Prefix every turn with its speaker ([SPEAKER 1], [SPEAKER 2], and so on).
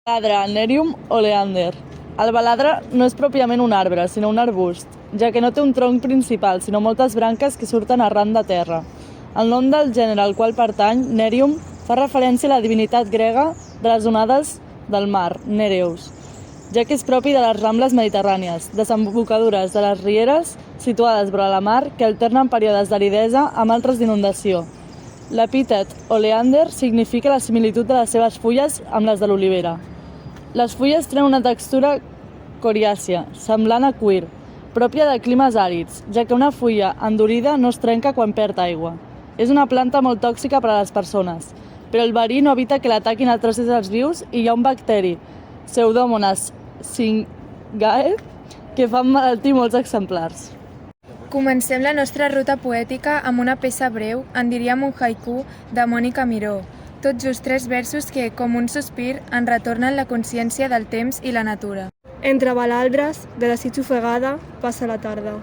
[SPEAKER 1] Baladre, Nerium oleander. El baladre no és pròpiament un arbre, sinó un arbust, ja que no té un tronc principal, sinó moltes branques que surten arran de terra. El nom del gènere al qual pertany, Nerium, fa referència a la divinitat grega de les onades del mar, Nereus, ja que és propi de les rambles mediterrànies, desembocadures de les rieres situades vora la mar que alternen períodes d'aridesa amb altres d'inundació. L'epítet oleander significa la similitud de les seves fulles amb les de l'olivera. Les fulles tenen una textura coriàcia, semblant a cuir, pròpia de climes àrids, ja que una fulla endurida no es trenca quan perd aigua. És una planta molt tòxica per a les persones, però el verí no evita que l'ataquin altres éssers vius i hi ha un bacteri, Pseudomonas syringae, que fa emmalaltir molts exemplars.
[SPEAKER 2] Comencem la nostra ruta poètica amb una peça breu, en diríem un haiku, de Mònica Miró, tot just 3 versos que, com un sospir, en retornen la consciència del temps i la natura.
[SPEAKER 3] Entre balaldres, de desig ofegada, passa la tarda.